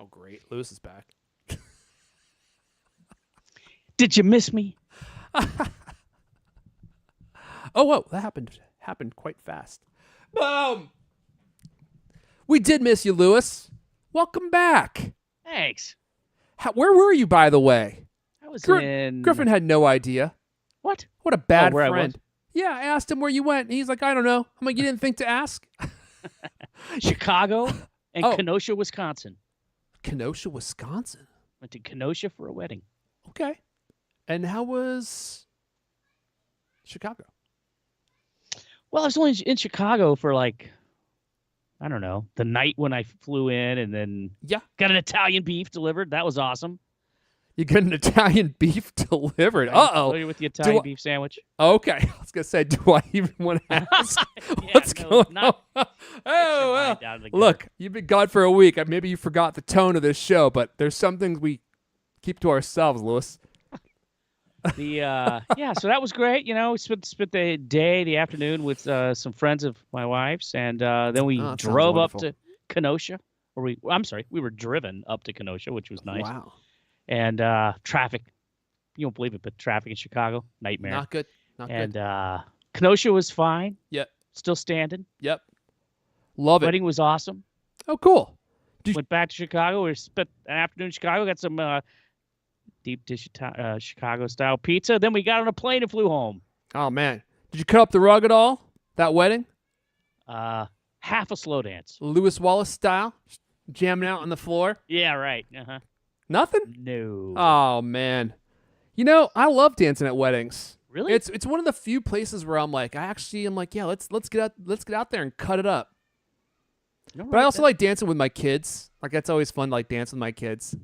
Oh, great. Lewis is back. Did you miss me? Oh, whoa. That happened quite fast. Boom. We did miss you, Lewis. Welcome back. Thanks. Where were you, by the way? I was in... Griffin had no idea. What? What a bad where I friend. was? Yeah, I asked him where you went, and he's like, I don't know. I'm like, you didn't think to ask? Chicago and Oh. Kenosha, Wisconsin. Kenosha, Wisconsin. Went to Kenosha for a wedding. Okay. And how was Chicago? Well, I was only in Chicago for like, I don't know, the night when I flew in, and then got an Italian beef delivered. That was awesome. You get an Italian beef delivered. Uh-oh. Familiar with the Italian beef sandwich? Okay. I was going to say, do I even want to ask what's going on? Oh, well, look, you've been gone for a week. Maybe you forgot the tone of this show, but there's some things we keep to ourselves, Lewis. So that was great. You know, we spent the afternoon with some friends of my wife's, and then we drove up to Kenosha. We were driven up to Kenosha, which was nice. Wow. And traffic, you won't believe it, but traffic in Chicago, nightmare. Not good. And Kenosha was fine. Yep. Still standing. Yep. Love it. Wedding was awesome. Oh, cool. Went back to Chicago. We spent an afternoon in Chicago. Got some deep dish Chicago-style pizza. Then we got on a plane and flew home. Oh, man. Did you cut up the rug at all, that wedding? Half a slow dance. Lewis Wallace style? Jamming out on the floor? Yeah, right. Uh-huh. Nothing? No. Oh, man. You know, I love dancing at weddings. Really? It's one of the few places where I'm like, yeah, let's get out there and cut it up. But I also like dancing with my kids. Like, that's always fun to like dance with my kids.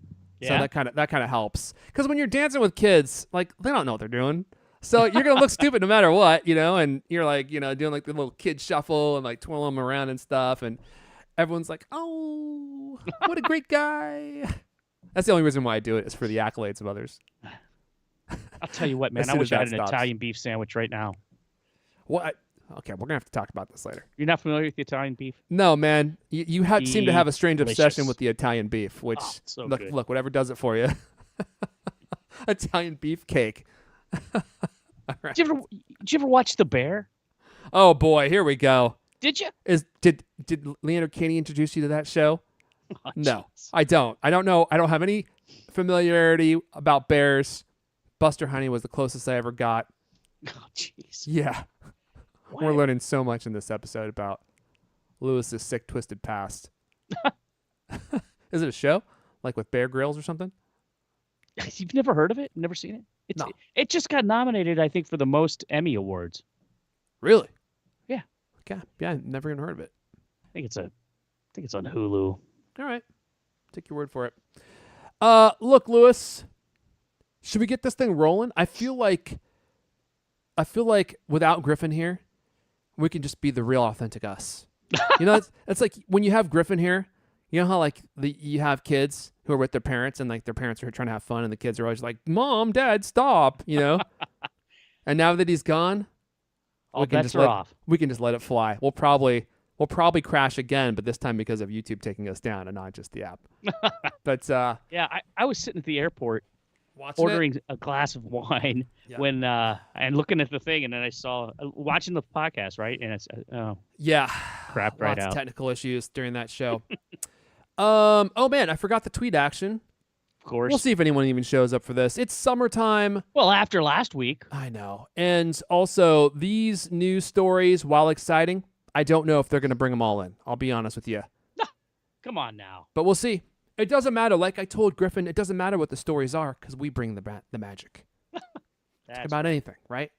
Yeah. So that kind of helps. Because when you're dancing with kids, like, they don't know what they're doing. So you're gonna look stupid no matter what, you know. And you're like, you know, doing like the little kid shuffle and like twirling them around and stuff. And everyone's like, oh, what a great guy. That's the only reason why I do it, is for the accolades of others. I'll tell you what, man. I wish I had an Italian beef sandwich right now. What? Okay, we're gonna have to talk about this later. You're not familiar with the Italian beef? No, man. You seem to have a strange obsession with the Italian beef, which look, whatever does it for you. Italian beef cake. Right. Did you ever watch The Bear? Oh boy, here we go. Did you? Did Leonard Katie introduce you to that show? Oh, no, I don't. I don't know. I don't have any familiarity about bears. Buster Honey was the closest I ever got. Oh, jeez. Yeah. Wow. We're learning so much in this episode about Lewis's sick, twisted past. Is it a show? Like with Bear Grylls or something? You've never heard of it? Never seen it? No. It just got nominated, I think, for the most Emmy Awards. Really? Yeah. Okay. Yeah, I've never even heard of it. I think it's on Hulu. All right. Take your word for it. Look, Lewis, should we get this thing rolling? I feel like without Griffin here, we can just be the real authentic us. You know, it's like when you have Griffin here, you know how like you have kids who are with their parents and like their parents are trying to have fun and the kids are always like, Mom, Dad, stop, you know? And now that he's gone, all bets are off. We can just let it fly. We'll probably crash again, but this time because of YouTube taking us down and not just the app. But yeah, I was sitting at the airport ordering a glass of wine when and looking at the thing, and then I saw watching the podcast, right? And it's crap right Lots out. Of technical issues during that show. Oh man, I forgot the tweet action. Of course. We'll see if anyone even shows up for this. It's summertime. Well, after last week. I know. And also, these news stories, while exciting, I don't know if they're going to bring them all in. I'll be honest with you. Come on now. But we'll see. It doesn't matter. Like I told Griffin, it doesn't matter what the stories are because we bring the magic. It's about anything, right?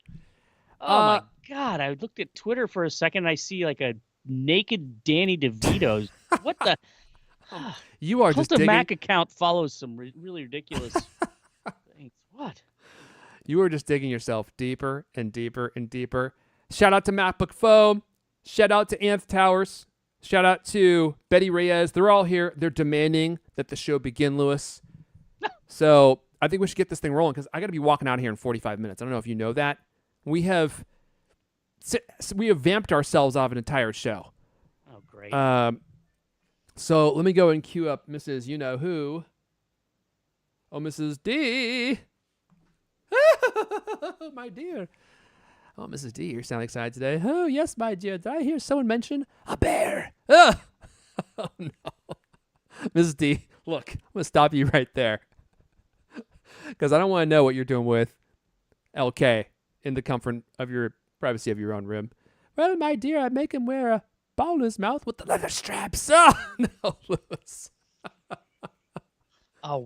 Oh, my God. I looked at Twitter for a second, and I see like a naked Danny DeVito. What the... You are just the digging... Mac account follows some really ridiculous things. What? You are just digging yourself deeper and deeper and deeper. Shout out to MacBook Foam. Shout out to Anth Towers. Shout out to Betty Reyes. They're all here. They're demanding that the show begin, Lewis. So I think we should get this thing rolling because I got to be walking out of here in 45 minutes. I don't know if you know that. We have vamped ourselves off an entire show. Oh, great. So let me go and queue up Mrs. You Know Who. Oh, Mrs. D. My dear. Oh, Mrs. D, you sound excited today. Oh, yes, my dear. Did I hear someone mention a bear? Oh, no. Mrs. D, look, I'm going to stop you right there. Because I don't want to know what you're doing with LK in the comfort of your privacy of your own room. Well, my dear, I make him wear a ball in his mouth with the leather straps. Oh, no, Lewis.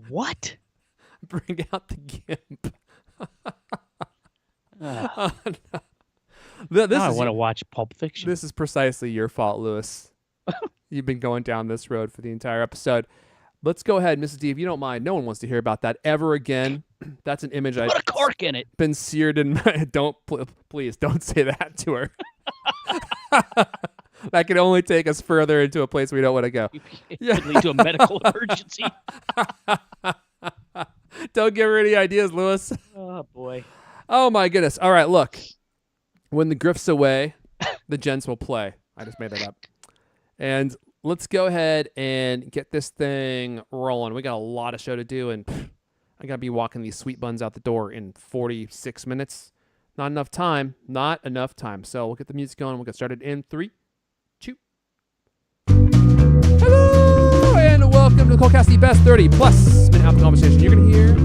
What? Bring out the gimp. Oh, no. I want to watch Pulp Fiction. This is precisely your fault, Lewis. You've been going down this road for the entire episode. Let's go ahead, Mrs. D, if you don't mind. No one wants to hear about that ever again. That's an image Put a cork in it. Been seared in my... Please, don't say that to her. That can only take us further into a place we don't want to go. It could lead to a medical emergency. Don't give her any ideas, Lewis. Oh, boy. Oh, my goodness. All right, look. When the grift's away, the gents will play. I just made that up. And let's go ahead and get this thing rolling. We got a lot of show to do, and I got to be walking these sweet buns out the door in 46 minutes. Not enough time. Not enough time. So we'll get the music going. We'll get started in 3, 2. Hello, and welcome to the CultCast, the best 30-plus minute Apple conversation you're going to hear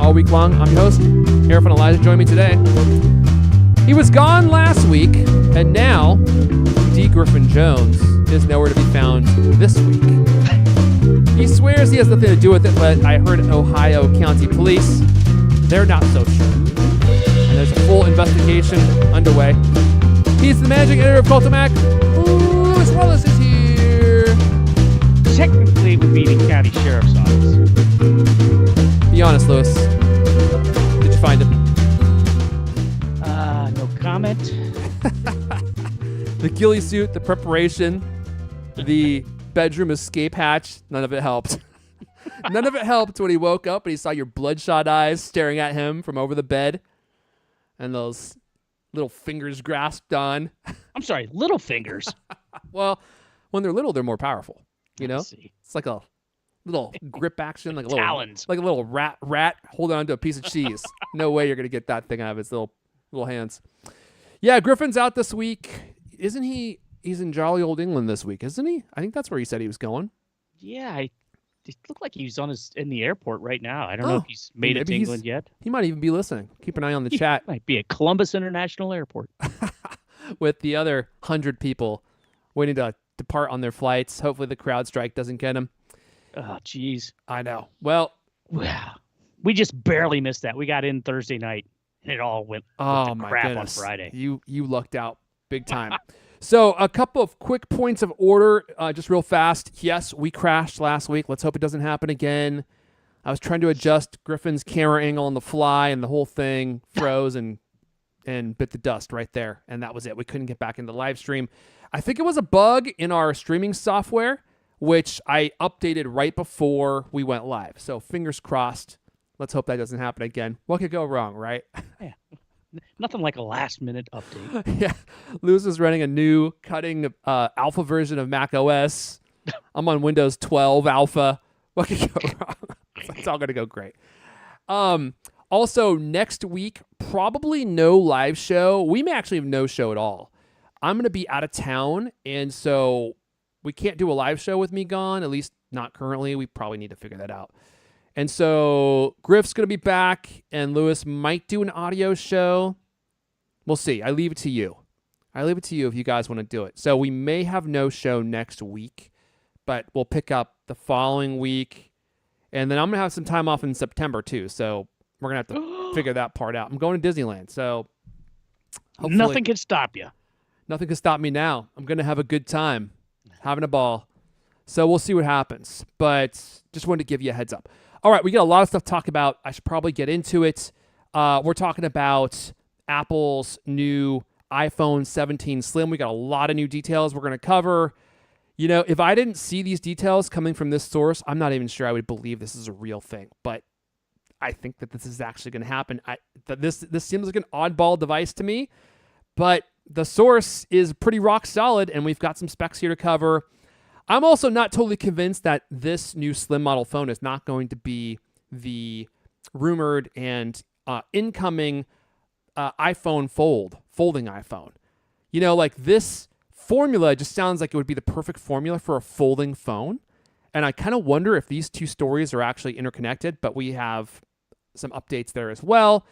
all week long. I'm your host, Airfun Elijah. Join me today. He was gone last week, and now D. Griffin Jones is nowhere to be found this week. He swears he has nothing to do with it, but I heard Ohio County Police, they're not so sure. And there's a full investigation underway. He's the managing editor of Cultamac. Lewis Wallace is here. Technically, it would be the county sheriff's office. Be honest, Lewis. Did you find him? No comment. The ghillie suit, the preparation, the bedroom escape hatch, none of it helped. None of it helped when he woke up and he saw your bloodshot eyes staring at him from over the bed and those little fingers grasped on. I'm sorry, little fingers. Well, when they're little, they're more powerful. You know? It's like a little grip action, like a little talons. Like a little rat holding onto a piece of cheese. No way you're going to get that thing out of its little hands. Yeah, Griffin's out this week. Isn't he? He's in jolly old England this week, isn't he? I think that's where he said he was going. Yeah, it looked like he was in the airport right now. I don't know if he's made it to England yet. He might even be listening. Keep an eye on the chat. Might be at Columbus International Airport. With the other 100 people waiting to depart on their flights. Hopefully the crowd strike doesn't get him. Oh, jeez. I know. Well, we just barely missed that. We got in Thursday night. It all went to crap on Friday. You lucked out big time. So a couple of quick points of order, just real fast. Yes, we crashed last week. Let's hope it doesn't happen again. I was trying to adjust Griffin's camera angle on the fly, and the whole thing froze and bit the dust right there. And that was it. We couldn't get back into the live stream. I think it was a bug in our streaming software, which I updated right before we went live. So fingers crossed. Let's hope that doesn't happen again. What could go wrong, right? Yeah. Nothing like a last-minute update. Yeah. Lewis is running a new cutting alpha version of Mac OS. I'm on Windows 12 alpha. What could go wrong? It's all going to go great. Also, next week, probably no live show. We may actually have no show at all. I'm going to be out of town, and so we can't do a live show with me gone, at least not currently. We probably need to figure that out. And so Griff's going to be back, and Lewis might do an audio show. We'll see. I leave it to you. If you guys want to do it. So we may have no show next week, but we'll pick up the following week. And then I'm going to have some time off in September, too. So we're going to have to figure that part out. I'm going to Disneyland, so nothing can stop you. Nothing can stop me now. I'm going to have a good time, having a ball. So we'll see what happens. But just wanted to give you a heads up. All right, we got a lot of stuff to talk about. I should probably get into it. We're talking about Apple's new iPhone 17 Slim. We got a lot of new details we're going to cover. You know, if I didn't see these details coming from this source, I'm not even sure I would believe this is a real thing. But I think that this is actually going to happen. This seems like an oddball device to me, but the source is pretty rock solid, and we've got some specs here to cover. I'm also not totally convinced that this new slim model phone is not going to be the rumored and incoming iPhone folding iPhone. You know, like this formula just sounds like it would be the perfect formula for a folding phone. And I kind of wonder if these two stories are actually interconnected, but we have some updates there as well.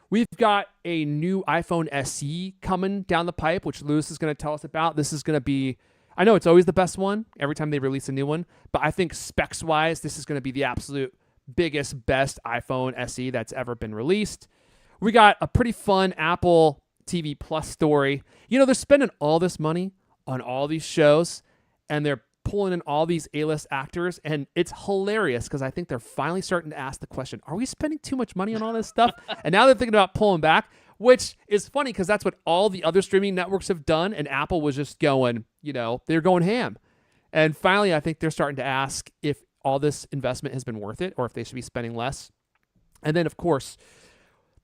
We've got a new iPhone SE coming down the pipe, which Lewis is going to tell us about. This is going to be, I know it's always the best one every time they release a new one, but I think specs-wise, this is going to be the absolute biggest, best iPhone SE that's ever been released. We got a pretty fun Apple TV Plus story. You know, they're spending all this money on all these shows, and they're pulling in all these A-list actors, and it's hilarious because I think they're finally starting to ask the question, are we spending too much money on all this stuff? And now they're thinking about pulling back, which is funny because that's what all the other streaming networks have done, and Apple was just going, you know, they're going ham. And finally, I think they're starting to ask if all this investment has been worth it or if they should be spending less. And then, of course,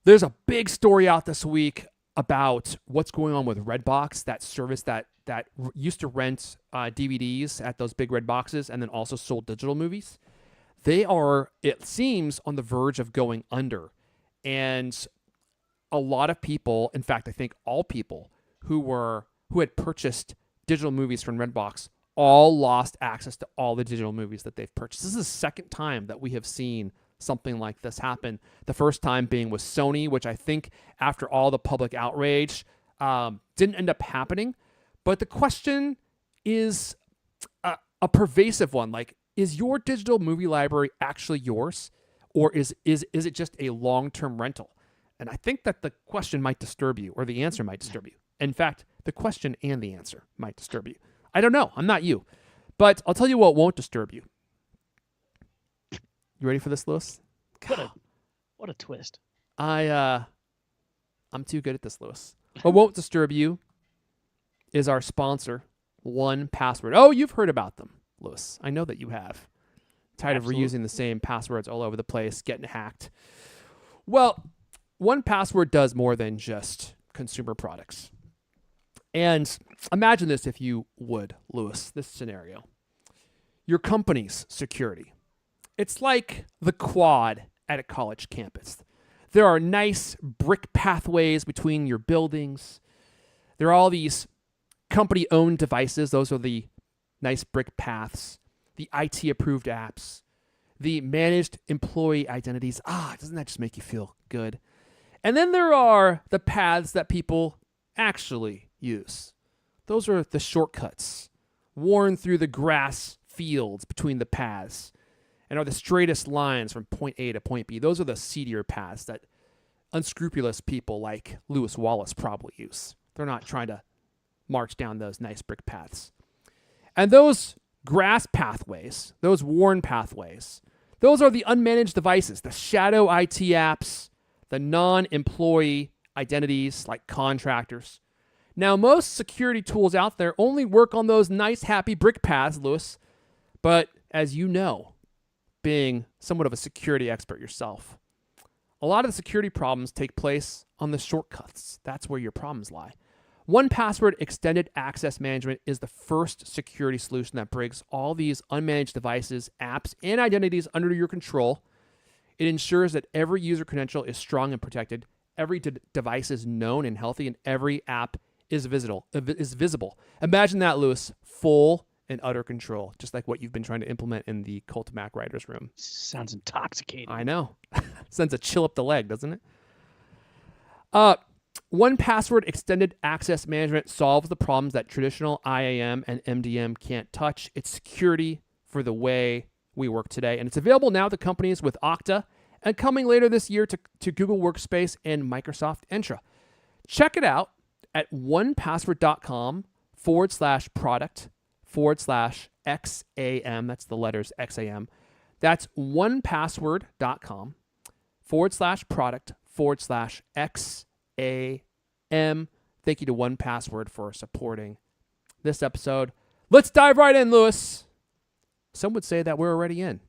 there's a big story out this week about what's going on with Redbox, that service that used to rent DVDs at those big red boxes and then also sold digital movies. They are, it seems, on the verge of going under. And a lot of people, in fact, I think all people who had purchased digital movies from Redbox all lost access to all the digital movies that they've purchased. This is the second time that we have seen something like this happen. The first time being with Sony, which I think after all the public outrage didn't end up happening. But the question is a pervasive one. Like, is your digital movie library actually yours? Or is it just a long-term rental? And I think that the question might disturb you, or the answer might disturb you. In fact, the question and the answer might disturb you. I don't know. I'm not you. But I'll tell you what won't disturb you. You ready for this, Lewis? What a twist. I'm too good at this, Lewis. What won't disturb you is our sponsor, 1Password. Oh, you've heard about them, Lewis. I know that you have. Tired Absolutely. of reusing the same passwords all over the place, getting hacked. Well, 1Password does more than just consumer products. And imagine this, if you would, Lewis, this scenario. Your company's security. It's like the quad at a college campus. There are nice brick pathways between your buildings. There are all these company-owned devices. Those are the nice brick paths. The IT-approved apps. The managed employee identities. Doesn't that just make you feel good? And then there are the paths that people actually use. Those are the shortcuts worn through the grass fields between the paths and are the straightest lines from point A to point B. Those are the seedier paths that unscrupulous people like Lewis Wallace probably use. They're not trying to march down those nice brick paths. And those grass pathways, those worn pathways, those are the unmanaged devices, the shadow IT apps, the non-employee identities like contractors. Now, most security tools out there only work on those nice, happy brick paths, Lewis. But as you know, being somewhat of a security expert yourself, a lot of the security problems take place on the shortcuts. That's where your problems lie. 1Password Extended Access Management is the first security solution that brings all these unmanaged devices, apps, and identities under your control. It ensures that every user credential is strong and protected, every device is known and healthy, and every app is visible. Imagine that, Lewis. Full and utter control, just like what you've been trying to implement in the Cult Mac writer's room. Sounds intoxicating. I know. Sends a chill up the leg, doesn't it? 1Password Extended Access Management solves the problems that traditional IAM and MDM can't touch. It's security for the way we work today. And it's available now to companies with Okta and coming later this year to Google Workspace and Microsoft Entra. Check it out at 1password.com/product/XAM. That's the letters XAM. That's 1password.com/product/XAM. Thank you to 1Password for supporting this episode. Let's dive right in, Lewis. Some would say that we're already in.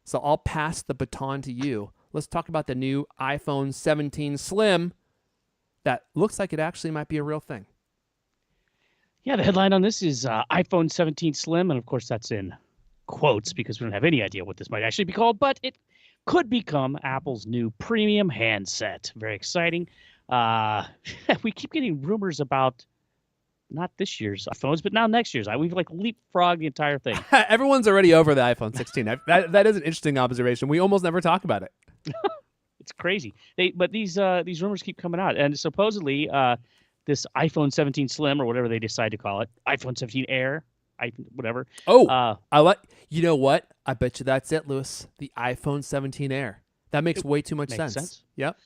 So I'll pass the baton to you. Let's talk about the new iPhone 17 Slim that looks like it actually might be a real thing. Yeah, the headline on this is iPhone 17 Slim, and of course that's in quotes because we don't have any idea what this might actually be called, but it could become Apple's new premium handset. Very exciting. We keep getting rumors about not this year's iPhones, but now next year's. We've like leapfrogged the entire thing. Everyone's already over the iPhone 16. That is an interesting observation. We almost never talk about it. It's crazy. But these rumors keep coming out, and supposedly this iPhone 17 Slim or whatever they decide to call it, iPhone 17 Air, whatever. Oh, I like. You know what? I bet you that's it, Lewis. The iPhone 17 Air. That makes way too much sense. Yep.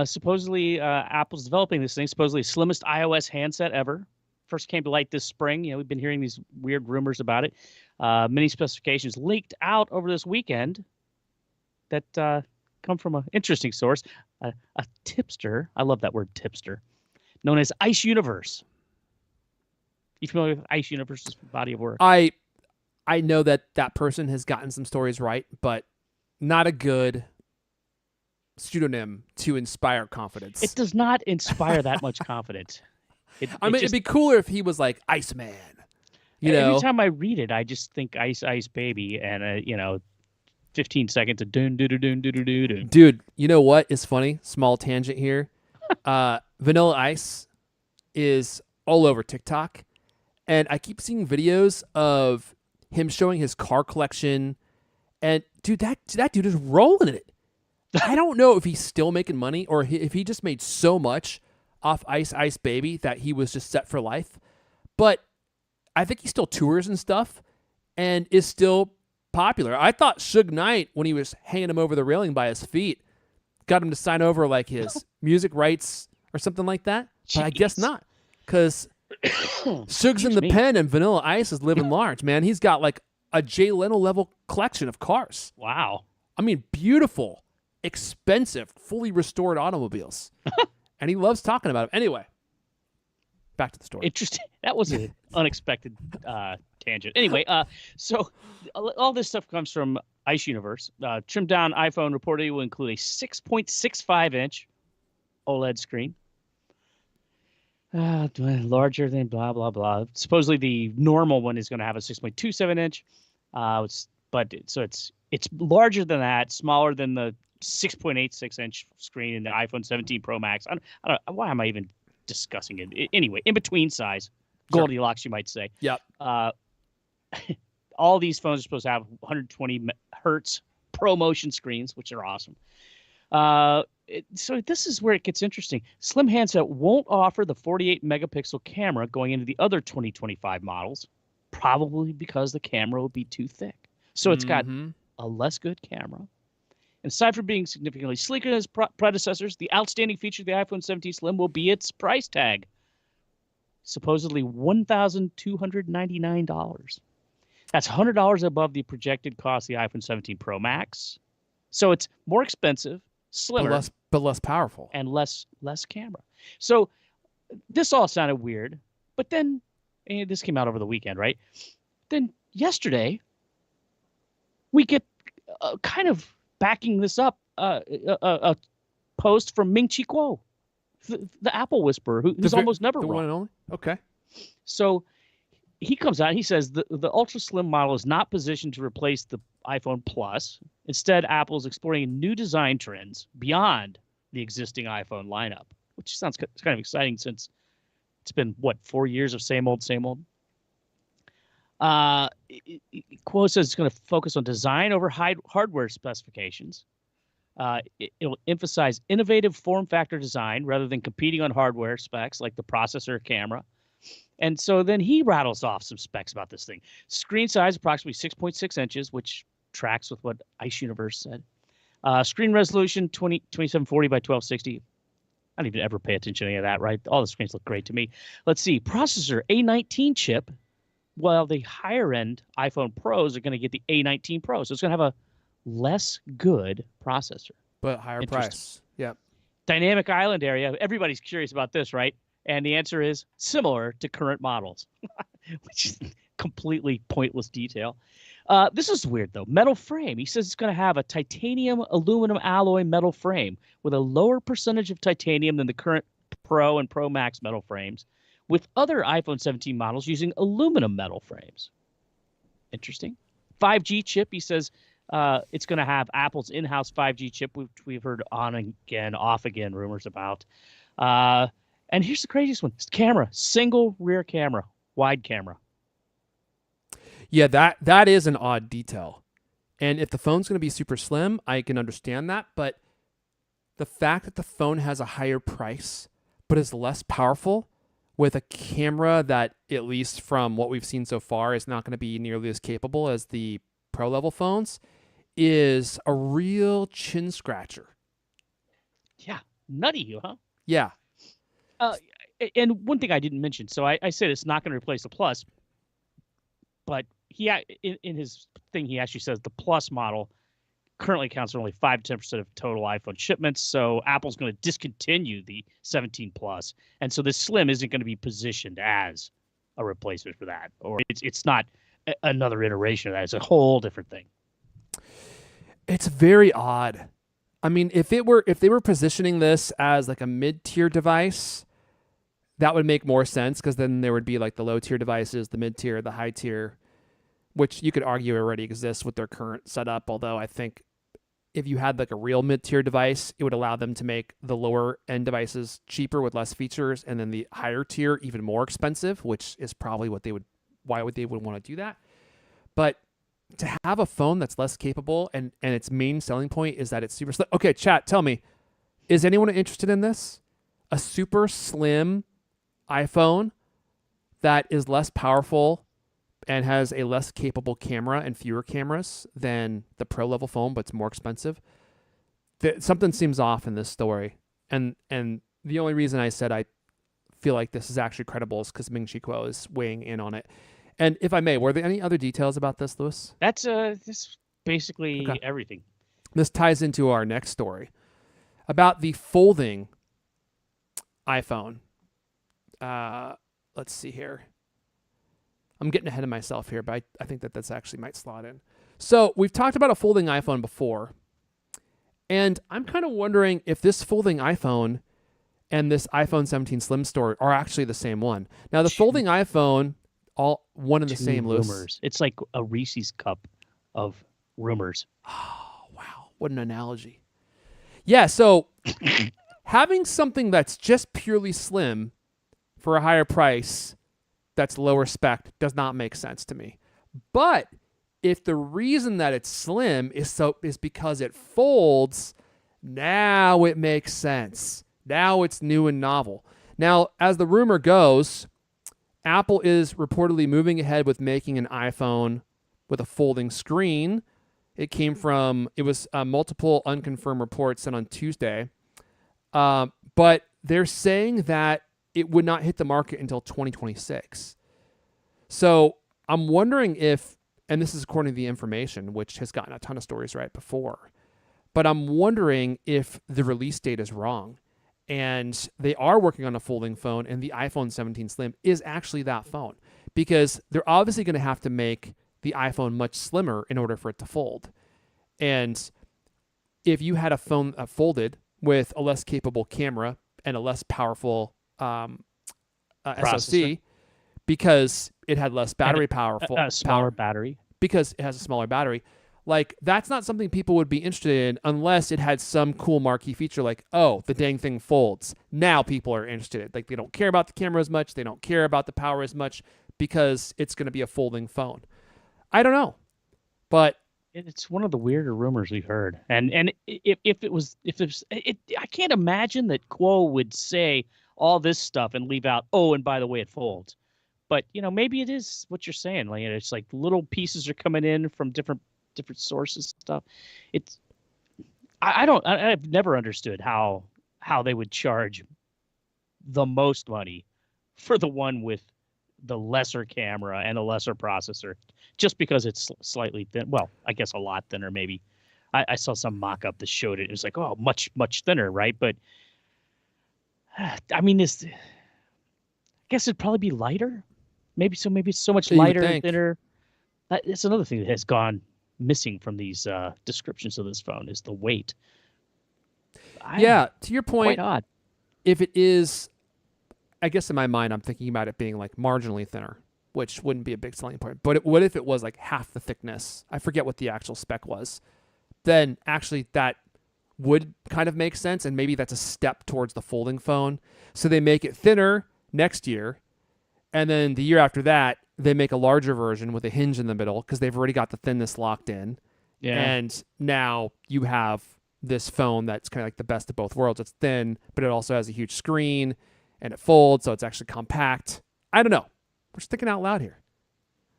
Supposedly, Apple's developing this thing. Supposedly, slimmest iOS handset ever. First came to light this spring. We've been hearing these weird rumors about it. Many specifications leaked out over this weekend that come from an interesting source, a tipster. I love that word, tipster, known as Ice Universe. You familiar with Ice Universe's body of work? I know that person has gotten some stories right, but not a good pseudonym to inspire confidence. It does not inspire that much confidence. It'd be cooler if he was like Iceman. Every time I read it, I just think Ice Ice Baby and 15 seconds of doon doo doo doon doo doo doo doo. Dude, you know what is funny? Small tangent here. Vanilla Ice is all over TikTok, and I keep seeing videos of him showing his car collection, and dude, that dude is rolling in it. I don't know if he's still making money or if he just made so much off Ice Ice Baby that he was just set for life, but I think he still tours and stuff and is still popular. I thought Suge Knight, when he was hanging him over the railing by his feet, got him to sign over like his music rights or something like that, but I guess not, because Suge's in the pen and Vanilla Ice is living large, man. He's got like a Jay Leno level collection of cars. Wow. I mean, beautiful, expensive, fully restored automobiles. And he loves talking about them. Anyway, back to the story. Interesting. That was an unexpected tangent. Anyway, so all this stuff comes from Ice Universe. Trimmed down iPhone reportedly will include a 6.65-inch OLED screen. Larger than blah, blah, blah. Supposedly the normal one is going to have a 6.27-inch. It's larger than that, smaller than the 6.86-inch screen in the iPhone 17 Pro Max. I don't. Why am I even discussing it? Anyway, in between size, Goldilocks, you might say. Yep. All these phones are supposed to have 120 hertz ProMotion screens, which are awesome. So this is where it gets interesting. Slim handset won't offer the 48 megapixel camera going into the other 2025 models, probably because the camera will be too thick. So it's got a less good camera. And aside from being significantly sleeker than its predecessors, the outstanding feature of the iPhone 17 Slim will be its price tag. Supposedly $1,299. That's $100 above the projected cost of the iPhone 17 Pro Max. So it's more expensive, slimmer, but less powerful, and less camera. So this all sounded weird, but then this came out over the weekend, right? Then yesterday, we get kind of backing this up, a post from Ming-Chi Kuo, the Apple whisperer, who's almost never wrong. The one and only? Okay. So he comes out and he says the Ultra Slim model is not positioned to replace the iPhone Plus. Instead, Apple is exploring new design trends beyond the existing iPhone lineup, which sounds kind of exciting since it's been, 4 years of same old, same old. Kuo says it's going to focus on design over hardware specifications. It will emphasize innovative form factor design rather than competing on hardware specs like the processor or camera. And so then he rattles off some specs about this thing. Screen size approximately 6.6 inches, which tracks with what Ice Universe said. Screen resolution 2740 by 1260. I don't even ever pay attention to any of that, right? All the screens look great to me. Let's see. Processor A19 chip. Well, the higher-end iPhone Pros are going to get the A19 Pro, so it's going to have a less good processor. But higher price. Yep. Dynamic island area. Everybody's curious about this, right? And the answer is similar to current models, which is completely pointless detail. This is weird, though. Metal frame. He says it's going to have a titanium aluminum alloy metal frame with a lower percentage of titanium than the current Pro and Pro Max metal frames, with other iPhone 17 models using aluminum metal frames. Interesting. 5G chip, he says it's going to have Apple's in-house 5G chip, which we've heard on again, off again rumors about. And here's the craziest one. It's camera, single rear camera, wide camera. Yeah, that is an odd detail. And if the phone's going to be super slim, I can understand that. But the fact that the phone has a higher price but is less powerful with a camera that, at least from what we've seen so far, is not going to be nearly as capable as the pro level phones is a real chin scratcher. Yeah, nutty, huh? Yeah. And one thing I didn't mention, so I said it's not going to replace the Plus, but he in his thing he actually says the Plus model currently accounts for only 5-10% of total iPhone shipments. So Apple's going to discontinue the 17 Plus, and so the Slim isn't going to be positioned as a replacement for that, or it's not another iteration of that. It's a whole different thing. It's very odd. I mean, if they were positioning this as like a mid-tier device, that would make more sense, because then there would be like the low-tier devices, the mid-tier, the high-tier, which you could argue already exists with their current setup. Although I think if you had like a real mid-tier device, it would allow them to make the lower-end devices cheaper with less features, and then the higher tier even more expensive, which is probably why would they want to do that. But to have a phone that's less capable and its main selling point is that it's super slim. Okay, chat, tell me, is anyone interested in this? A super slim iPhone that is less powerful and has a less capable camera and fewer cameras than the pro level phone, but it's more expensive. Something seems off in this story. And the only reason I said I feel like this is actually credible is because Ming Chi Kuo is weighing in on it. And if I may, were there any other details about this, Louis? That's this basically Okay. everything. This ties into our next story about the folding iPhone. Let's see here. I'm getting ahead of myself here, but I think that's actually might slot in. So we've talked about a folding iPhone before, and I'm kind of wondering if this folding iPhone and this iPhone 17 Slim story are actually the same one. Now, the folding iPhone, all one and the same, Louis. Rumors. It's like a Reese's cup of rumors. Oh, wow. What an analogy. Yeah, so having something that's just purely slim for a higher price that's lower spec does not make sense to me. But if the reason that it's slim is because it folds, now it makes sense. Now it's new and novel. Now, as the rumor goes, Apple is reportedly moving ahead with making an iPhone with a folding screen. It was multiple unconfirmed reports sent on Tuesday. But they're saying that it would not hit the market until 2026. So I'm wondering if, and this is according to the information, which has gotten a ton of stories right before, but I'm wondering if the release date is wrong. And they are working on a folding phone, and the iPhone 17 Slim is actually that phone, because they're obviously going to have to make the iPhone much slimmer in order for it to fold. And if you had a phone folded with a less capable camera and a less powerful SoC, because it had less battery power, smaller battery, because it has a smaller battery, like, that's not something people would be interested in unless it had some cool marquee feature like, oh, the dang thing folds. Now people are interested. Like, they don't care about the camera as much. They don't care about the power as much because it's going to be a folding phone. I don't know. But it's one of the weirder rumors we've heard. And I can't imagine that Kuo would say all this stuff and leave out, oh, and by the way, it folds. But, maybe it is what you're saying. Like, it's like little pieces are coming in from different sources stuff. I've never understood how they would charge the most money for the one with the lesser camera and a lesser processor, just because it's slightly thin. Well, I guess a lot thinner, maybe. I saw some mock-up that showed it. It was like, oh, much, much thinner, right? But I mean, I guess it'd probably be lighter. Maybe it's so much lighter and thinner. That's another thing that has gone missing from these descriptions of this phone is the weight. To your point, quite odd. If it is, I guess in my mind, I'm thinking about it being like marginally thinner, which wouldn't be a big selling point. But what if it was like half the thickness? I forget what the actual spec was. Then actually that would kind of make sense, and maybe that's a step towards the folding phone. So they make it thinner next year, and then the year after that, they make a larger version with a hinge in the middle because they've already got the thinness locked in. Yeah. And now you have this phone that's kind of like the best of both worlds. It's thin, but it also has a huge screen, and it folds, so it's actually compact. I don't know. We're just thinking out loud here.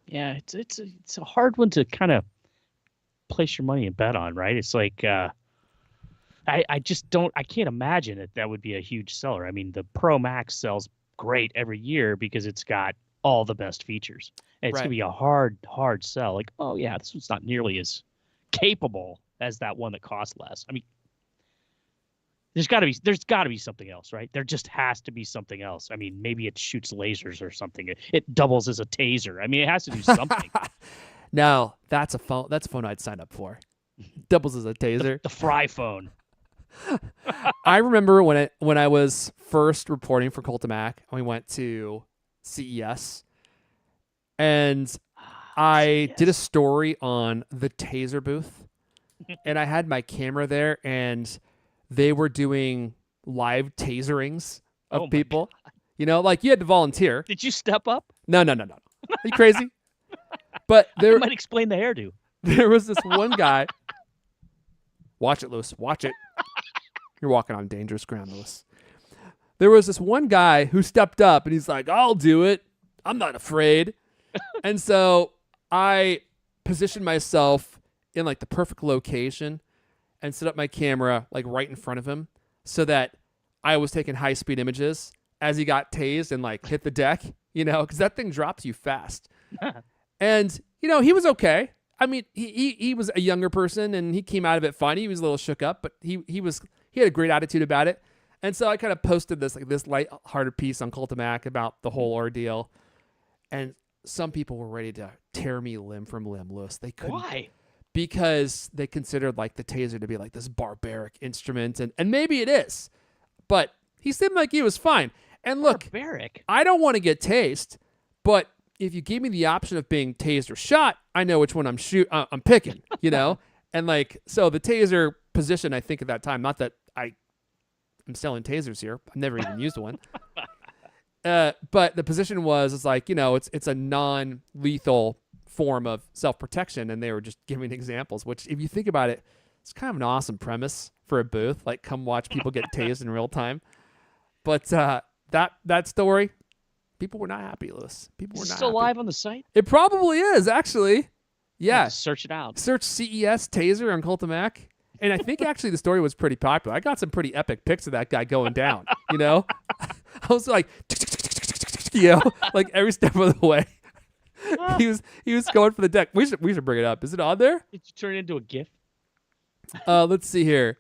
Yeah, it's a hard one to kind of place your money and bet on, right? It's like I just don't. I can't imagine that would be a huge seller. I mean, the Pro Max sells great every year because it's got all the best features. And it's Right. gonna be a hard sell. Like, oh yeah, this one's not nearly as capable as that one that costs less. I mean, there's got to be something else, right? There just has to be something else. I mean, maybe it shoots lasers or something. It doubles as a taser. I mean, it has to do something. No, that's a phone. That's a phone I'd sign up for. Doubles as a taser. The Fry phone. I remember when I was first reporting for Cultamac, we went to CES, and I did a story on the Taser booth, and I had my camera there, and they were doing live taserings of people. You know, like you had to volunteer. Did you step up? No. Are you crazy? But That might explain the hairdo. There was this one guy. Watch it, Lewis. Watch it. You're walking on dangerous ground, Lewis. There was this one guy who stepped up, and he's like, I'll do it. I'm not afraid. And so I positioned myself in like the perfect location and set up my camera like right in front of him so that I was taking high-speed images as he got tased and like hit the deck, you know, because that thing drops you fast. And, you know, he was okay. I mean, he was a younger person, and he came out of it fine. He was a little shook up, but he had a great attitude about it. And so I kind of posted this light-hearted piece on Cultamac about the whole ordeal. And some people were ready to tear me limb from limb, Lewis. They couldn't. Why? Because they considered like the taser to be like this barbaric instrument, and maybe it is, but he seemed like he was fine. And look, barbaric. I don't want to get tased, but if you give me the option of being tased or shot, I know which one I'm picking, you know? And like, so the taser position, I think at that time, not that I'm selling tasers here. I've never even used one. But the position it's like, you know, it's a non-lethal form of self-protection, and they were just giving examples, which if you think about it, it's kind of an awesome premise for a booth, like come watch people get tased in real time. But that story, people were not happy, Lewis. People were not still happy. live on the site? It probably is, actually. Yeah. Search it out. Search CES Taser on Cultamac. And I think actually the story was pretty popular. I got some pretty epic pics of that guy going down, you know? I was like, you know, like every step of the way. He was going for the deck. We should bring it up. Is it on there? Did you turn it into a GIF? Let's see here.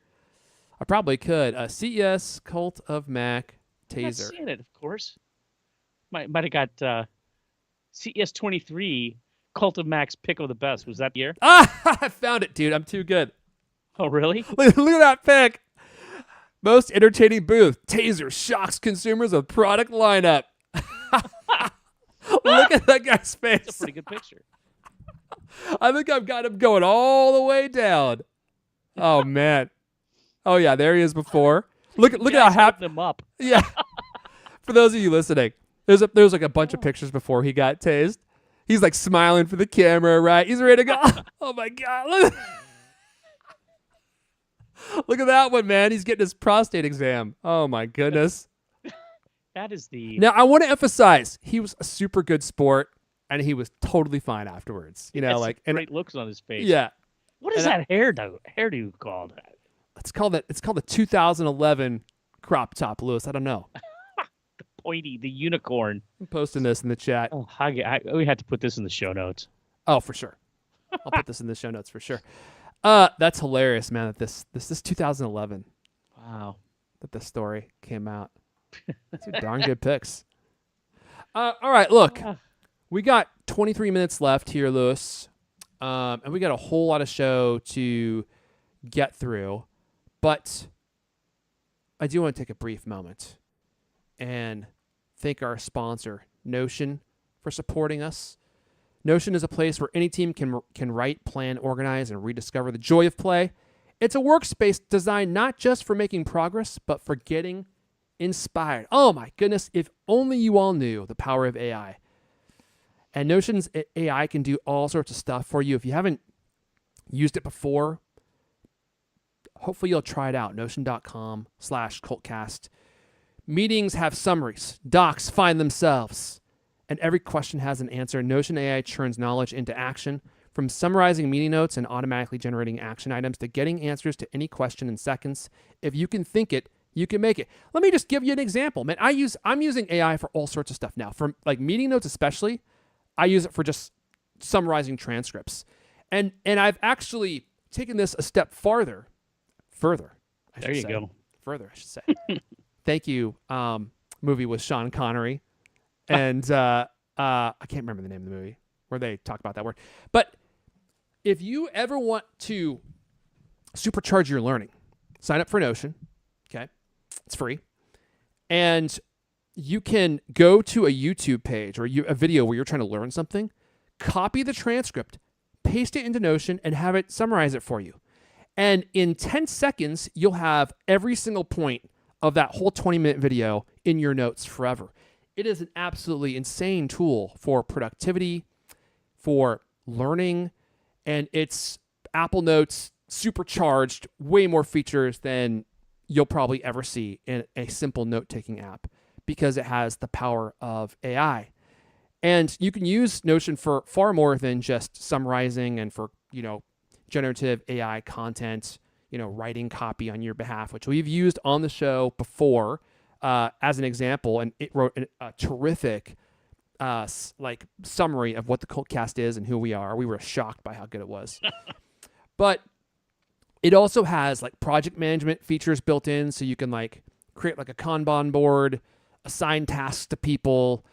I probably could. CES Cult of Mac I'm not Taser. seeing it, of course. Might have got CES 23 Cult of Mac's pick of the best. Was that the year? Ah, I found it, dude. I'm too good. Oh, really? Look at that pic. Most entertaining booth. Taser shocks consumers with product lineup. Look at that guy's face. That's a pretty good picture. I think I've got him going all the way down. Oh man. Oh yeah, there he is before. Look at how happy them up. Yeah. For those of you listening, there's like a bunch of pictures before he got tased. He's like smiling for the camera, right? He's ready to go. Oh my god. Look at that one, man. He's getting his prostate exam. Oh my goodness. That is the Now I want to emphasize he was a super good sport, and he was totally fine afterwards. You know, like great looks on his face. Yeah. What is that hairdo called? It's called the 2011 crop top, Lewis. I don't know. The pointy, the unicorn. I'm posting this in the chat. Oh, we had to put this in the show notes. Oh, for sure. I'll put this in the show notes for sure. That's hilarious, man. That this is 2011. Wow. That this story came out. Two darn good picks. All right, look, we got 23 minutes left here, Lewis, and we got a whole lot of show to get through, but I do want to take a brief moment and thank our sponsor, Notion, for supporting us. Notion is a place where any team can write, plan, organize, and rediscover the joy of play. It's a workspace designed not just for making progress, but for getting inspired. Oh my goodness, if only you all knew the power of AI. And Notion's AI can do all sorts of stuff for you. If you haven't used it before, hopefully you'll try it out. Notion.com/cultcast. Meetings have summaries. Docs find themselves. And every question has an answer. Notion AI turns knowledge into action. From summarizing meeting notes and automatically generating action items to getting answers to any question in seconds. If you can think it, you can make it. Let me just give you an example, man. I'm using AI for all sorts of stuff now. For like meeting notes especially, I use it for just summarizing transcripts. And I've actually taken this a step further. I should say. Thank you. Movie with Sean Connery. And I can't remember the name of the movie where they talk about that word. But if you ever want to supercharge your learning, sign up for Notion. Okay. It's free. And you can go to a YouTube page or a video where you're trying to learn something, copy the transcript, paste it into Notion, and have it summarize it for you. And in 10 seconds, you'll have every single point of that whole 20-minute video in your notes forever. It is an absolutely insane tool for productivity, for learning, and it's Apple Notes supercharged, way more features than you'll probably ever see in a simple note-taking app because it has the power of AI. And you can use Notion for far more than just summarizing and for, generative AI content, writing copy on your behalf, which we've used on the show before as an example. And it wrote a terrific summary of what the CultCast is and who we are. We were shocked by how good it was. But it also has project management features built in, so you can create a Kanban board, assign tasks to people,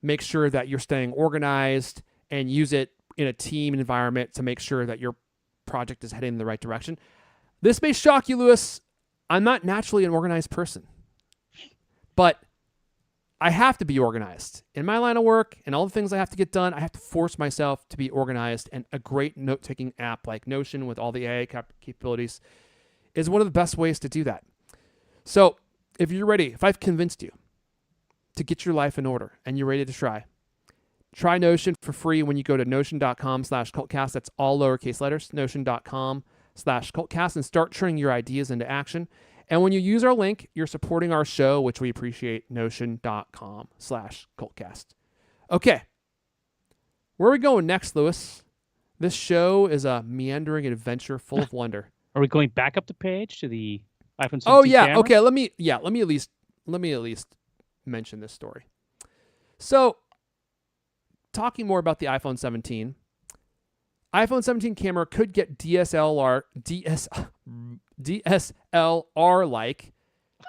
make sure that you're staying organized, and use it in a team environment to make sure that your project is heading in the right direction. This may shock you, Lewis. I'm not naturally an organized person, but I have to be organized. In my line of work and all the things I have to get done, I have to force myself to be organized, and a great note-taking app like Notion with all the AI capabilities is one of the best ways to do that. So if you're ready, if I've convinced you to get your life in order and you're ready to try Notion for free when you go to notion.com/cultcast. That's all lowercase letters, notion.com/cultcast, and start turning your ideas into action. And when you use our link, you're supporting our show, which we appreciate, notion.com/cultcast. Okay. Where are we going next, Lewis? This show is a meandering adventure full of wonder. Are we going back up the page to the iPhone 17 Oh yeah, camera? okay. Let me at least mention this story. So, talking more about the iPhone 17. iPhone 17 camera could get DSLR-like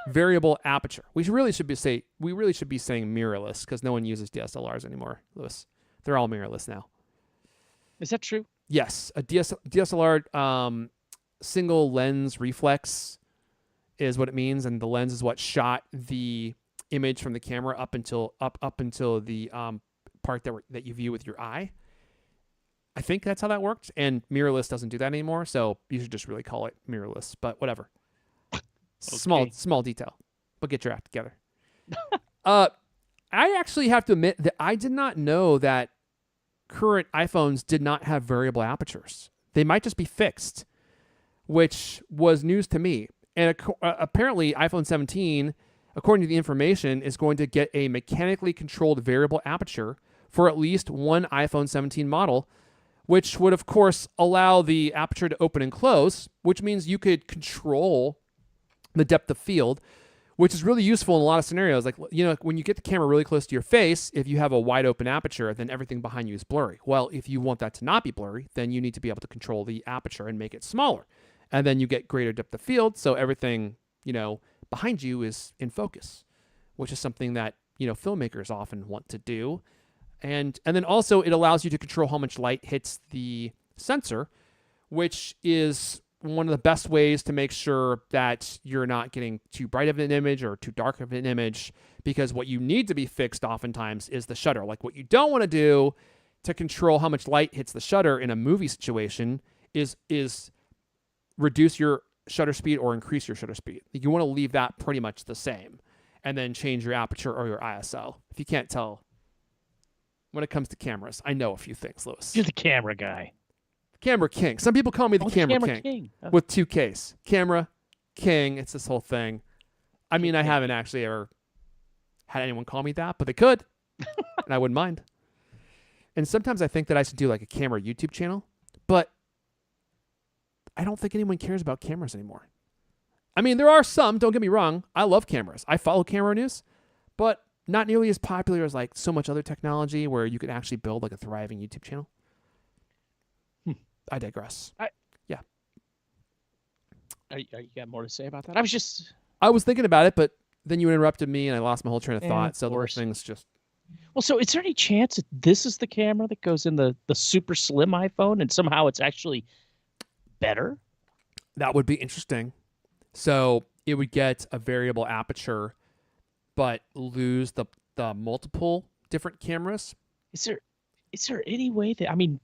variable aperture. We really should be saying mirrorless because no one uses DSLRs anymore, Lewis. They're all mirrorless now. Is that true? Yes, a DSLR single lens reflex is what it means, and the lens is what shot the image from the camera up until the part that you view with your eye. I think that's how that worked, and mirrorless doesn't do that anymore, so you should just really call it mirrorless, but whatever. Okay. Small detail, but get your act together. I actually have to admit that I did not know that current iPhones did not have variable apertures. They might just be fixed, which was news to me. And apparently iPhone 17, according to the information, is going to get a mechanically controlled variable aperture for at least one iPhone 17 model, which would, of course, allow the aperture to open and close, which means you could control the depth of field, which is really useful in a lot of scenarios. Like, when you get the camera really close to your face, if you have a wide open aperture, then everything behind you is blurry. Well, if you want that to not be blurry, then you need to be able to control the aperture and make it smaller. And then you get greater depth of field, so everything, behind you is in focus, which is something that, filmmakers often want to do. And then also it allows you to control how much light hits the sensor, which is one of the best ways to make sure that you're not getting too bright of an image or too dark of an image, because what you need to be fixed oftentimes is the shutter. Like what you don't want to do to control how much light hits the shutter in a movie situation is reduce your shutter speed or increase your shutter speed. You want to leave that pretty much the same and then change your aperture or your ISO. If you can't tell, when it comes to cameras, I know a few things, Lewis. You're the camera guy. Camera king. Some people call me the camera camera king. Oh. With 2 Ks. Camera king. It's this whole thing. I mean, I haven't actually ever had anyone call me that, but they could, and I wouldn't mind. And sometimes I think that I should do like a camera YouTube channel, but I don't think anyone cares about cameras anymore. I mean, there are some, don't get me wrong. I love cameras. I follow camera news, but not nearly as popular as like so much other technology where you could actually build like a thriving YouTube channel. I digress. Yeah. You got more to say about that? I was thinking about it, but then you interrupted me and I lost my whole train of thought. Of So the course. things just... Well, so is there any chance that this is the camera that goes in the super slim iPhone and somehow it's actually better? That would be interesting. So it would get a variable aperture, but lose the multiple different cameras. Is there any way that, I mean,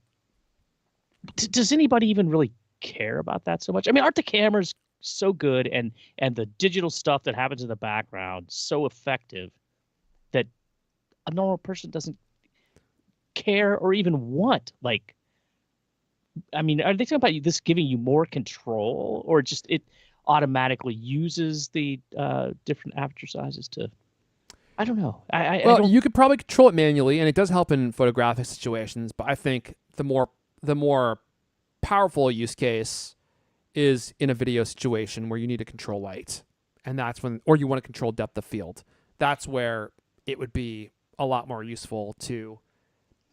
does anybody even really care about that so much? I mean, aren't the cameras so good and the digital stuff that happens in the background so effective that a normal person doesn't care or even want? Like, I mean, are they talking about this giving you more control, or just it automatically uses the different aperture sizes to? I don't know. Well, you could probably control it manually, and it does help in photographic situations. But I think the more powerful use case is in a video situation where you need to control light, and that's when, or you want to control depth of field. That's where it would be a lot more useful to.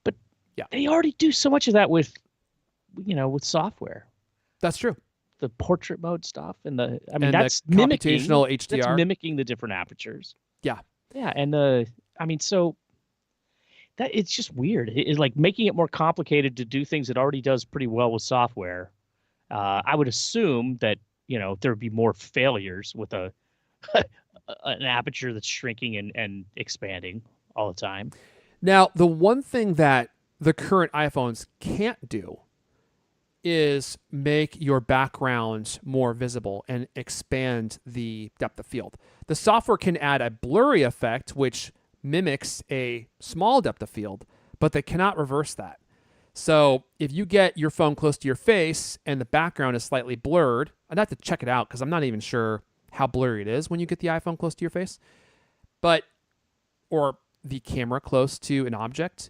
But yeah, they already do so much of that with software. That's true. The portrait mode stuff and that's computational HDR. That's mimicking the different apertures. Yeah. Yeah, and so that it's just weird. It's like making it more complicated to do things it already does pretty well with software. I would assume that there would be more failures with an aperture that's shrinking and expanding all the time. Now, the one thing that the current iPhones can't do is make your background more visible and expand the depth of field. The software can add a blurry effect, which mimics a small depth of field, but they cannot reverse that. So if you get your phone close to your face and the background is slightly blurred, I'd have to check it out because I'm not even sure how blurry it is when you get the iPhone close to your face, or the camera close to an object.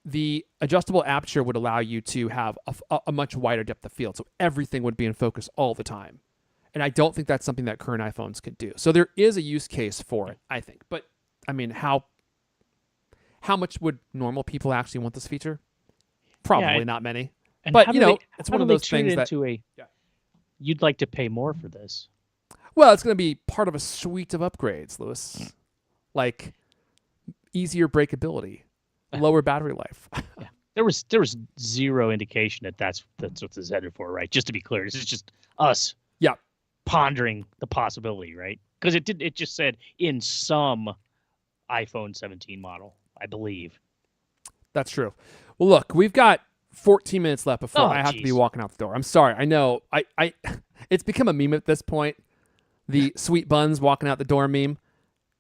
The adjustable aperture would allow you to have a much wider depth of field, so everything would be in focus all the time. And I don't think that's something that current iPhones could do. So there is a use case for it, I think. But, I mean, how much would normal people actually want this feature? Probably not many. But, it's one of those things that... You'd like to pay more for this. Well, it's going to be part of a suite of upgrades, Lewis. Like easier breakability. Lower battery life. Yeah. There was zero indication that that's what this is headed for, right? Just to be clear, this is just us pondering the possibility, right? Because it just said in some iPhone 17 model, I believe. That's true. Well, look, we've got 14 minutes left before I have to be walking out the door. I'm sorry. I know. I it's become a meme at this point. The sweet buns walking out the door meme.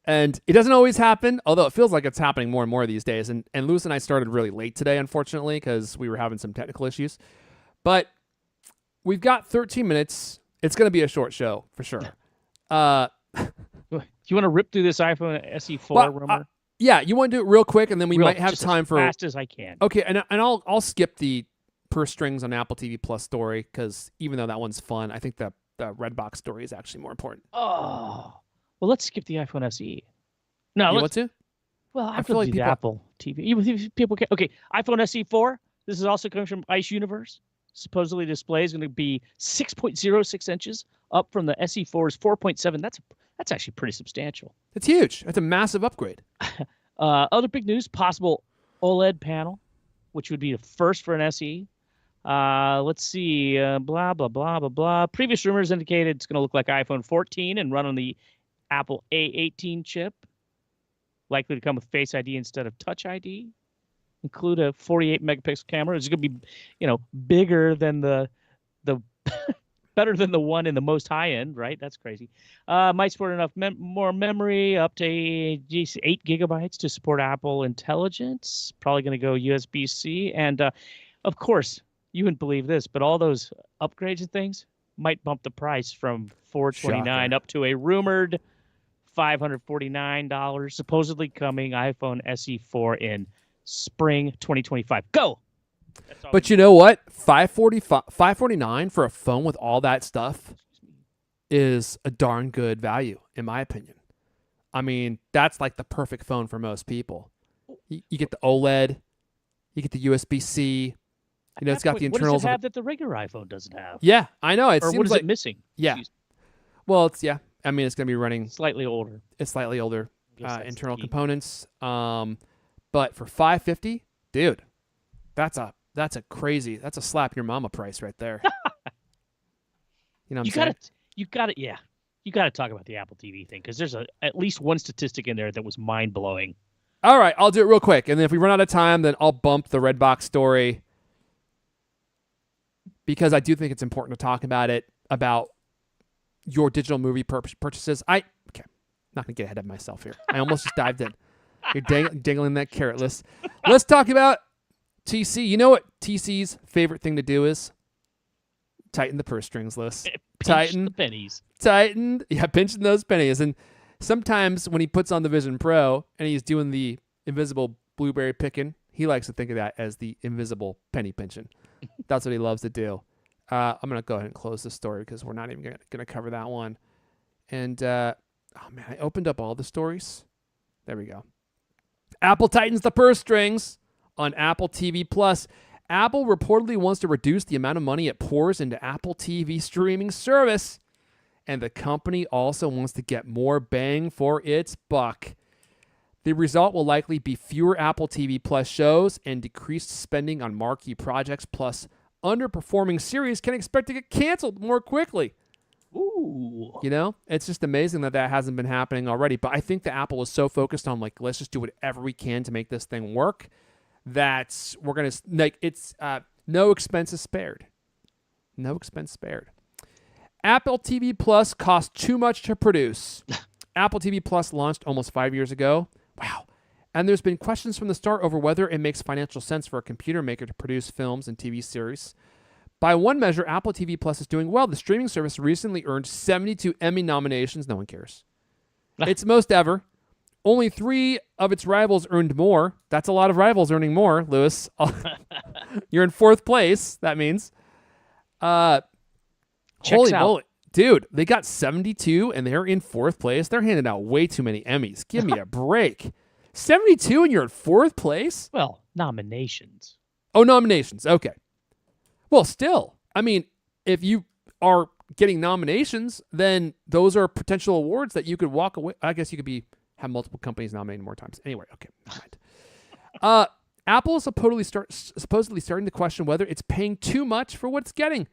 And it doesn't always happen, although it feels like it's happening more and more these days. And Lewis and I started really late today, unfortunately, because we were having some technical issues. But we've got 13 minutes. It's going to be a short show, for sure. Do you want to rip through this iPhone SE4 rumor? Yeah, you want to do it real quick, and then we might have time for... as fast as I can. Okay, and I'll skip the purse strings on Apple TV Plus story, because even though that one's fun, I think the Redbox story is actually more important. Oh... Well, let's skip the iPhone SE. No, you want to? Well, I feel like the Apple TV. People can. Okay, iPhone SE 4. This is also coming from Ice Universe. Supposedly, display is going to be 6.06 inches, up from the SE 4's 4.7. That's actually pretty substantial. It's huge. That's a massive upgrade. Other big news: possible OLED panel, which would be the first for an SE. Let's see. Blah, blah, blah, blah, blah. Previous rumors indicated it's going to look like iPhone 14 and run on the Apple A18 chip. Likely to come with Face ID instead of Touch ID. Include a 48 megapixel camera. It's going to be, bigger than the better than the one in the most high end, right? That's crazy. Might support enough more memory, up to 8 gigabytes to support Apple Intelligence. Probably going to go USB-C. And of course, you wouldn't believe this, but all those upgrades and things might bump the price from $429 up to a rumored $549. Supposedly coming iPhone SE4 in spring 2025. Go! But you know what? $549 for a phone with all that stuff is a darn good value, in my opinion. I mean, that's like the perfect phone for most people. You get the OLED, you get the USB-C. It's got the internals. What does it have that the regular iPhone doesn't have? Yeah, I know. Or what is it missing? Yeah. Well, I mean, it's going to be running slightly older. It's slightly older internal components. But for $550, dude, that's a slap your mama price right there. You know what I'm saying? You got to talk about the Apple TV thing because there's at least one statistic in there that was mind blowing. All right, I'll do it real quick, and then if we run out of time, then I'll bump the Redbox story because I do think it's important to talk about your digital movie purchases. I'm not gonna get ahead of myself here. I almost just dived in. You're dangling that carrot. Let's talk about TC. You know what TC's favorite thing to do is? Tighten the purse strings, Liz. Tighten the pennies. Pinching those pennies. And sometimes when he puts on the Vision Pro and he's doing the invisible blueberry picking, he likes to think of that as the invisible penny pinching. That's what he loves to do. I'm going to go ahead and close this story because we're not even going to cover that one. And, I opened up all the stories. There we go. Apple tightens the purse strings on Apple TV Plus. Apple reportedly wants to reduce the amount of money it pours into Apple TV streaming service, and the company also wants to get more bang for its buck. The result will likely be fewer Apple TV Plus shows and decreased spending on marquee projects, plus underperforming series can expect to get canceled more quickly. Ooh. It's just amazing that hasn't been happening already. But I think that Apple is so focused on, let's just do whatever we can to make this thing work that we're going to, it's no expenses spared. No expense spared. Apple TV Plus cost too much to produce. Apple TV Plus launched almost 5 years ago. Wow. And there's been questions from the start over whether it makes financial sense for a computer maker to produce films and TV series. By one measure, Apple TV Plus is doing well. The streaming service recently earned 72 Emmy nominations. No one cares. Its most ever. Only 3 of its rivals earned more. That's a lot of rivals earning more, Lewis. You're in 4th place, that means. Holy moly. Dude, they got 72 and they're in 4th place. They're handing out way too many Emmys. Give me a break. 72 and you're in 4th place? Well, nominations. Oh, nominations. Okay. Well, still, I mean, if you are getting nominations, then those are potential awards that you could walk away. I guess you could have multiple companies nominated more times. Anyway, okay. Never mind. Apple is supposedly starting to question whether it's paying too much for what it's getting.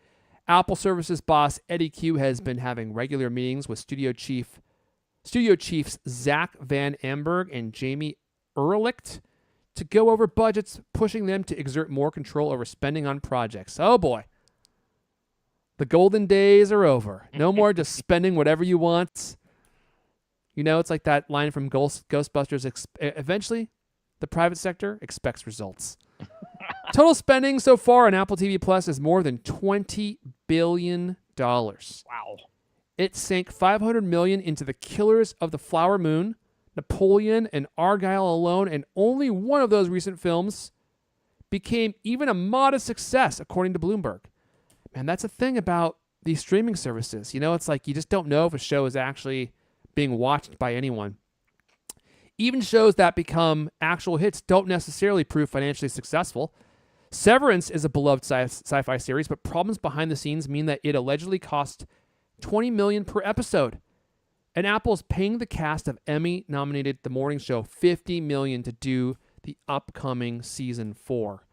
Apple Services boss Eddie Q has been having regular meetings with studio chiefs Zach Van Amberg and Jamie Ehrlich to go over budgets, pushing them to exert more control over spending on projects. Oh boy. The golden days are over. No more just spending whatever you want. It's like that line from Ghostbusters. Eventually, the private sector expects results. Total spending so far on Apple TV Plus is more than $20 billion. Wow. It sank $500 million into The Killers of the Flower Moon, Napoleon, and Argylle alone, and only one of those recent films became even a modest success, according to Bloomberg. Man, that's a thing about these streaming services. It's like you just don't know if a show is actually being watched by anyone. Even shows that become actual hits don't necessarily prove financially successful. Severance is a beloved sci-fi series, but problems behind the scenes mean that it allegedly cost $20 million per episode. And Apple is paying the cast of Emmy-nominated The Morning Show $50 million to do the upcoming season 4.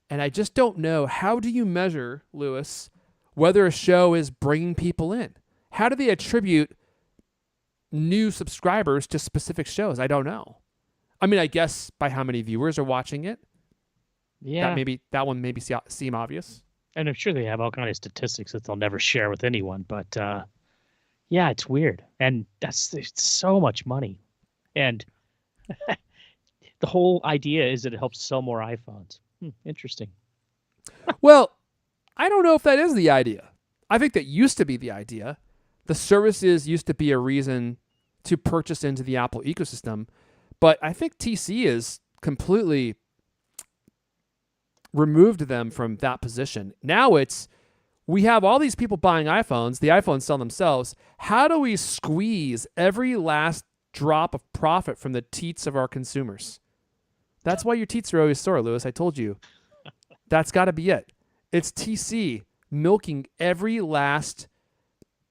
And I just don't know, how do you measure, Lewis, whether a show is bringing people in? How do they attribute new subscribers to specific shows? I don't know. I mean, I guess by how many viewers are watching it. Yeah. That one maybe seem obvious. And I'm sure they have all kinds of statistics that they'll never share with anyone. But yeah, it's weird. And it's so much money. And the whole idea is that it helps sell more iPhones. Interesting. Well, I don't know if that is the idea. I think that used to be the idea. The services used to be a reason to purchase into the Apple ecosystem. But I think TC is completely removed them from that position. Now we have all these people buying iPhones. The iPhones sell themselves. How do we squeeze every last drop of profit from the teats of our consumers? That's why your teats are always sore, Lewis. I told you. That's got to be it. It's TC milking every last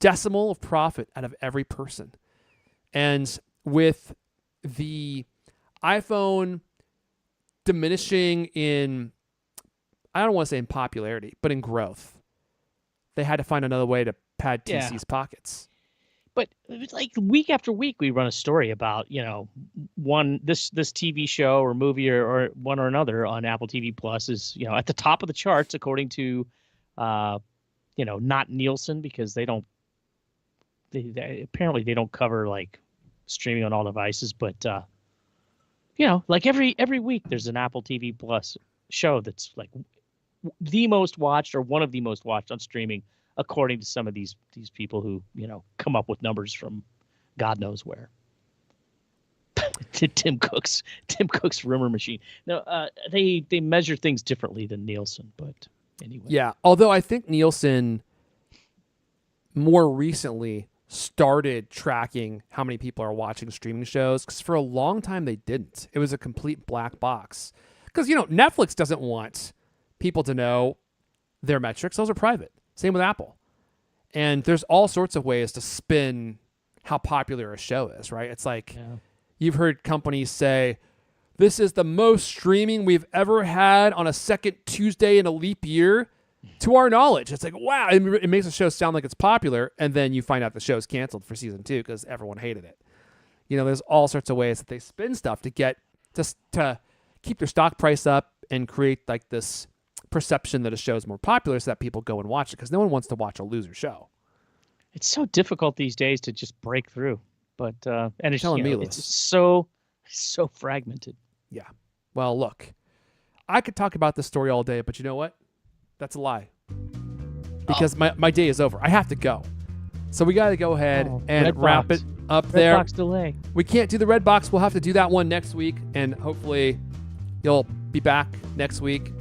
decimal of profit out of every person. And with the iPhone diminishing in, I don't want to say in popularity, but in growth, they had to find another way to pad TC's pockets. But it's like week after week, we run a story about, this TV show or movie or one or another on Apple TV Plus is, at the top of the charts, according to, not Nielsen, because they apparently they don't cover like streaming on all devices. But, like every week there's an Apple TV Plus show that's like the most watched or one of the most watched on streaming, according to some of these people who, come up with numbers from God knows where. Tim Cook's rumor machine. No, they measure things differently than Nielsen, but anyway. Yeah, although I think Nielsen more recently started tracking how many people are watching streaming shows, because for a long time they didn't. It was a complete black box. Because, Netflix doesn't want people to know their metrics. Those are private. Same with Apple. And there's all sorts of ways to spin how popular a show is, right? It's like you've heard companies say, this is the most streaming we've ever had on a second Tuesday in a leap year to our knowledge. It's like, wow, it makes a show sound like it's popular. And then you find out the show's canceled for season 2 because everyone hated it. There's all sorts of ways that they spin stuff to get to keep their stock price up and create like this perception that a show is more popular so that people go and watch it, because no one wants to watch a loser show. It's so difficult these days to just break through, but and it's, it's so fragmented. Yeah. Well, look, I could talk about this story all day, but you know what? That's a lie, because my day is over. I have to go. So we got to go ahead and wrap it up there. Redbox delay. We can't do the Redbox. We'll have to do that one next week, and hopefully you'll be back next week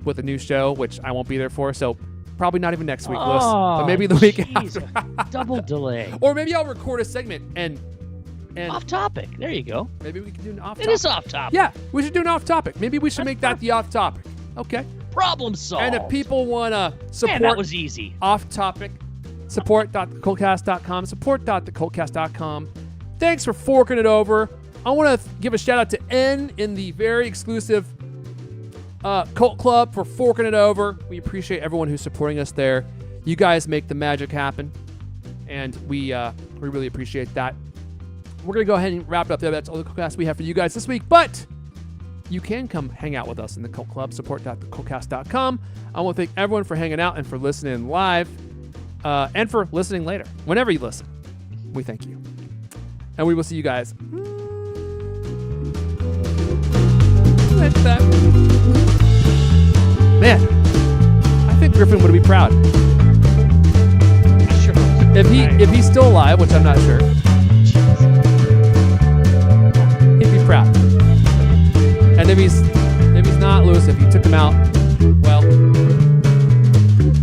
with a new show, which I won't be there for. So probably not even next week, Lewis, but maybe the week after. Double delay. Or maybe I'll record a segment and off topic. There you go. Maybe we can do an off topic. It is off topic. Yeah, we should do an off topic. Maybe we should make that the off topic. Okay. Problem solved. And if people want to support, that was easy. Off topic, support.thecultcast.com, support.thecultcast.com. Thanks for forking it over. I want to give a shout out to N in the very exclusive Cult Club for forking it over. We appreciate everyone who's supporting us there. You guys make the magic happen, and we really appreciate that. We're going to go ahead and wrap it up there. That's all the CultCast we have for you guys this week, but you can come hang out with us in the Cult Club, support.thecultcast.com. I want to thank everyone for hanging out and for listening live, and for listening later. Whenever you listen, we thank you. And we will see you guys. Man, I think Griffin would be proud. Sure. If he's still alive, which I'm not sure, he'd be proud. And if he's not, Lewis, if you took him out, well,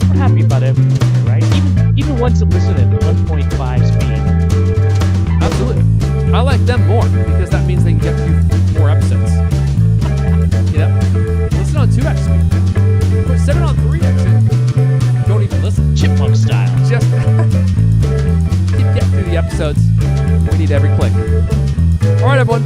we're happy about everything, right? Even ones that listen at 1.5 speed. Absolutely. I like them more because that means they can get through more episodes. Listen on 2x speed. Or set it on 3x and don't even listen. Chipmunk style. Just keep getting through the episodes. We need every click. All right, everyone.